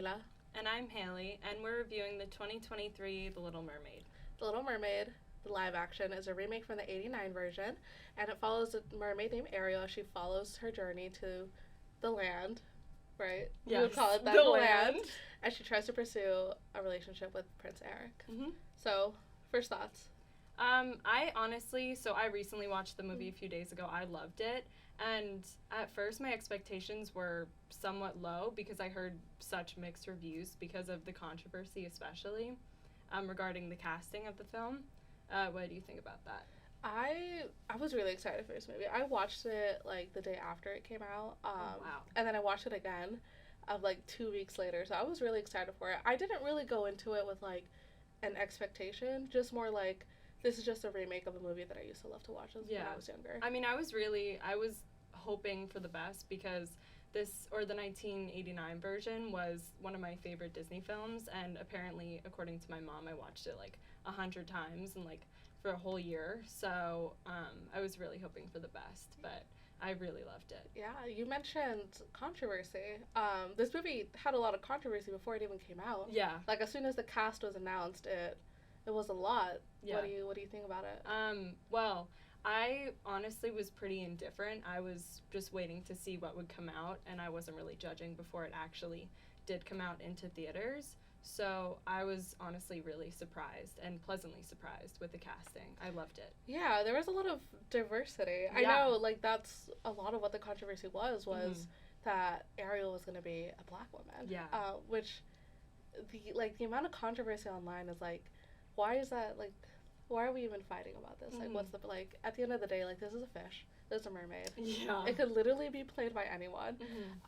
Camila. And I'm Hailey, and we're reviewing the 2023 The Little Mermaid. The Little Mermaid, the live action, is a remake from the 89 version, and it follows a mermaid named Ariel. She follows her journey to the land, right? Yes, We would call it that, the land. land. And she tries to pursue a relationship with Prince Eric. Mm-hmm. So, first thoughts? I recently watched the movie a few days ago. I loved it. And at first, my expectations were somewhat low because I heard such mixed reviews because of the controversy, especially regarding the casting of the film. What do you think about that? I was really excited for this movie. I watched it like the day after it came out. Wow. And then I watched it again like 2 weeks later. So I was really excited for it. I didn't really go into it with like an expectation, just more like this is just a remake of a movie that I used to love to watch when I was younger. I mean, I was hoping for the best because the 1989 version was one of my favorite Disney films, and apparently, according to my mom, I watched it like 100 times and like for a whole year. So I was really hoping for the best, but I really loved it. Yeah, you mentioned controversy. This movie had a lot of controversy before it even came out. Yeah. Like as soon as the cast was announced, it was a lot. Yeah. What do you think about it? Well, I honestly was pretty indifferent. I was just waiting to see what would come out, and I wasn't really judging before it actually did come out into theaters. So I was honestly really surprised and pleasantly surprised with the casting. I loved it. Yeah, there was a lot of diversity. Yeah. I know, like, that's a lot of what the controversy was that Ariel was going to be a black woman. Yeah. Which, the amount of controversy online is, like, why is that, like, why are we even fighting about this? Like, what's the, like, at the end of the day, like, this is a fish. This is a mermaid. Yeah. It could literally be played by anyone.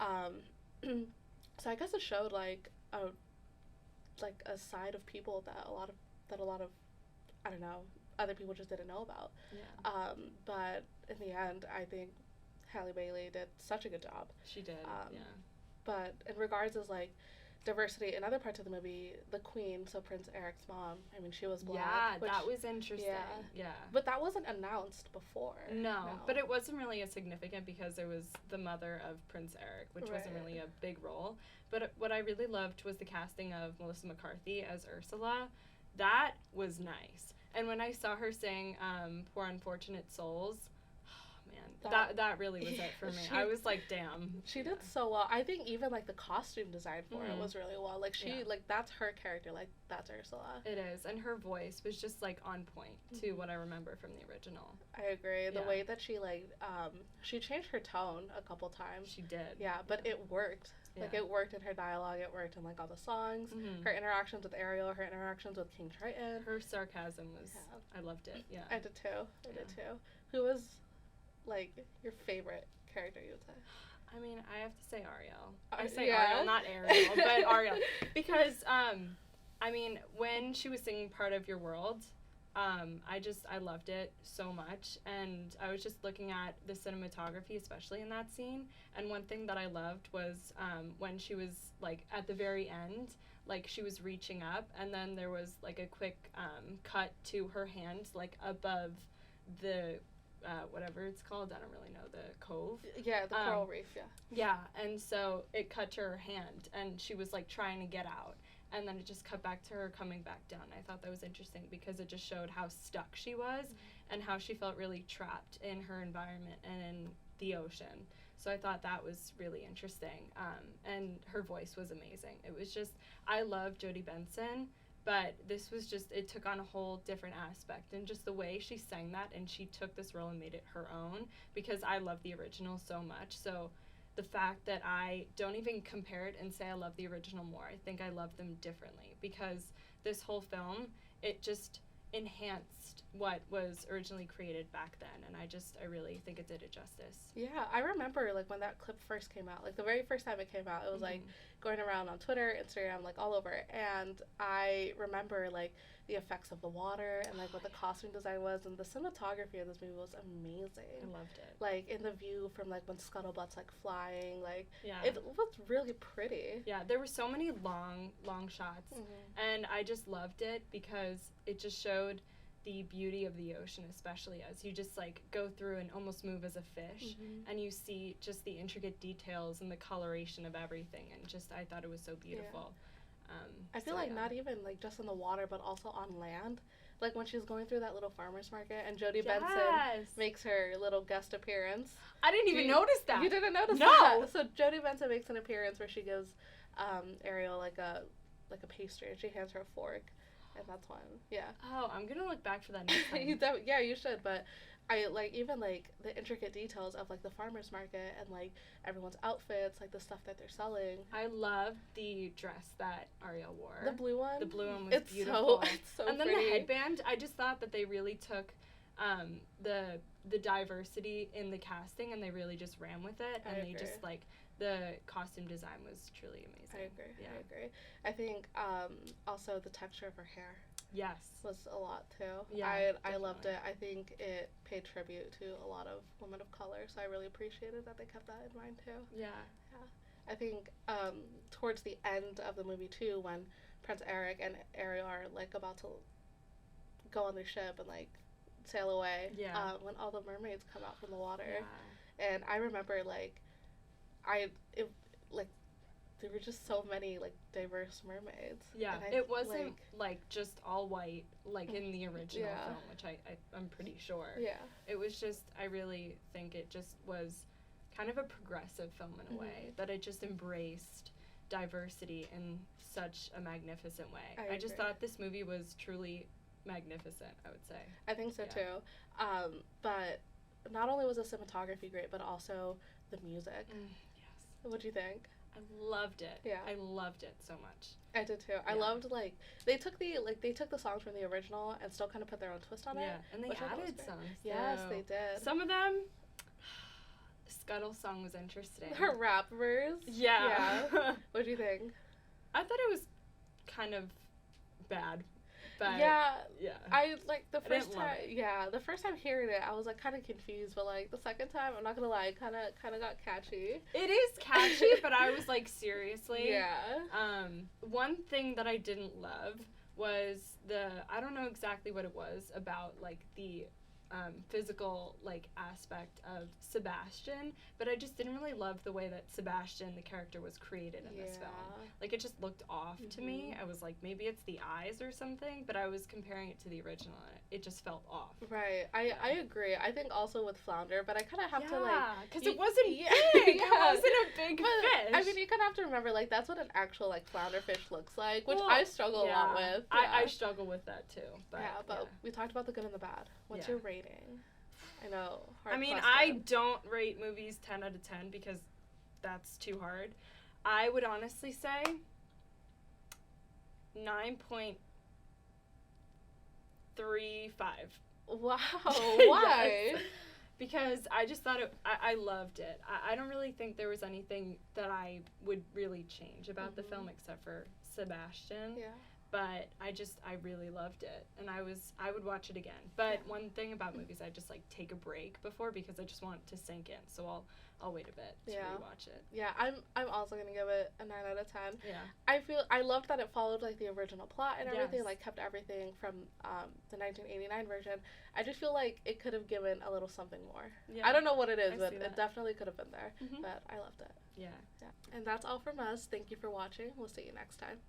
Mm-hmm. So I guess it showed, like, a side of people that a lot of I don't know, other people just didn't know about. Yeah. But in the end, I think Halle Bailey did such a good job. She did. Yeah. But in regards as like diversity in other parts of the movie, the queen, so Prince Eric's mom, I mean, she was black. Yeah, that was interesting. Yeah. But that wasn't announced before. No, but it wasn't really as significant because it was the mother of Prince Eric, which wasn't really a big role. But what I really loved was the casting of Melissa McCarthy as Ursula. That was nice. And when I saw her sing Poor Unfortunate Souls, that really was it for me. I was like, damn. She did so well. I think even like the costume design for it was really well. Like like that's her character. Like that's Ursula. It is, and her voice was just like on point to what I remember from the original. I agree. The way that she like she changed her tone a couple times. She did. Yeah, but it worked. Yeah. Like it worked in her dialogue. It worked in like all the songs. Her interactions with Ariel. Her interactions with King Triton. Her sarcasm was. I loved it. Yeah. I did too. I did too. Who was like your favorite character, you would say? I mean, I have to say Ariel. I say Ariel, not Ariel, but Ariel. Because, I mean, when she was singing Part of Your World, I loved it so much. And I was just looking at the cinematography, especially in that scene. And one thing that I loved was when she was, like, at the very end, like, she was reaching up, and then there was, like, a quick cut to her hand, like, above the... whatever it's called, I don't really know, the cove. Yeah, the coral reef, yeah. Yeah, and so it cut to her hand, and she was, like, trying to get out, and then it just cut back to her coming back down. I thought that was interesting because it just showed how stuck she was and how she felt really trapped in her environment and in the ocean. So I thought that was really interesting, and her voice was amazing. It was just, I love Jodie Benson, but this was just, it took on a whole different aspect. And just the way she sang that, and she took this role and made it her own, because I love the original so much. So the fact that I don't even compare it and say I love the original more, I think I love them differently. Because this whole film, it just enhanced what was originally created back then. And I really think it did it justice. Yeah, I remember, like, when that clip first came out, like, the very first time it came out, it was, like, going around on Twitter, Instagram, like, all over. And I remember, like, the effects of the water and, like, what the costume design was. And the cinematography of this movie was amazing. I loved it. Like, in the view from, like, when Scuttlebutt's, like, flying, like, it was really pretty. Yeah, there were so many long shots. And I just loved it because it just showed the beauty of the ocean, especially as you just like go through and almost move as a fish, and you see just the intricate details and the coloration of everything, and just I thought it was so beautiful. I feel like not even like just in the water, but also on land. Like when she's going through that little farmer's market and Jodie Benson makes her little guest appearance. I didn't even notice that. You didn't notice that? So Jodie Benson makes an appearance where she gives Ariel like a pastry, and she hands her a fork, and that's one. Yeah. Oh, I'm gonna look back for that next time. Yeah, you should. But I like even like the intricate details of like the farmer's market and like everyone's outfits, like the stuff that they're selling. I loved the dress that Ariel wore. The blue one. The blue one was beautiful. It's so and then pretty. the headband. I just thought that they really took the diversity in the casting and they really just ran with it, and they just like the costume design was truly amazing. I agree. I think also the texture of her hair. Yes. Was a lot too. Yeah, I loved it. I think it paid tribute to a lot of women of color, so I really appreciated that they kept that in mind too. Yeah. I think towards the end of the movie too, when Prince Eric and Ariel are like about to go on their ship and like sail away, when all the mermaids come out from the water, and I remember like there were just so many like diverse mermaids. Yeah, it wasn't like just all white like in the original film, which I'm pretty sure. Yeah. It was just, I really think it just was kind of a progressive film in a way, that it just embraced diversity in such a magnificent way. I just thought this movie was truly magnificent, I would say. I think so too. But not only was the cinematography great, but also the music. Yes. What do you think? I loved it. Yeah. I loved it so much. I did too. I loved like they took the songs from the original and still kind of put their own twist on it. Yeah, and they added songs. Yes, they did. Some of them, the Scuttle song was interesting. Her rappers. Yeah. What do you think? I thought it was kind of bad. But I like the first time. Yeah, the first time hearing it, I was like kind of confused, but like the second time, I'm not gonna lie, kind of got catchy. It is catchy, but I was like, seriously. Yeah. One thing that I didn't love was I don't know exactly what it was about like the physical like aspect of Sebastian, but I just didn't really love the way that Sebastian, the character, was created in this film. Like it just looked off to me. I was like, maybe it's the eyes or something, but I was comparing it to the original and it just felt off. Right. I agree. I think also with Flounder, but I kind of have to like, because it wasn't big. It wasn't a big fish. I mean, you kind of have to remember like that's what an actual like flounder fish looks like, which I struggle a lot with. I struggle with that too. But we talked about the good and the bad. What's your rating? I know. I mean, I don't rate movies 10 out of 10 because that's too hard. I would honestly say 9.35. Wow. Why? Yes. Because I just thought I loved it. I don't really think there was anything that I would really change about the film except for Sebastian. Yeah. But I really loved it, and I would watch it again. But one thing about movies, I just like take a break before because I just want it to sink in. So I'll wait a bit to rewatch it. Yeah, I'm also gonna give it a 9 out of 10. Yeah. I loved that it followed like the original plot and everything, like kept everything from the 1989 version. I just feel like it could have given a little something more. Yeah. I don't know what it is, but it definitely could have been there. But I loved it. Yeah. And that's all from us. Thank you for watching. We'll see you next time.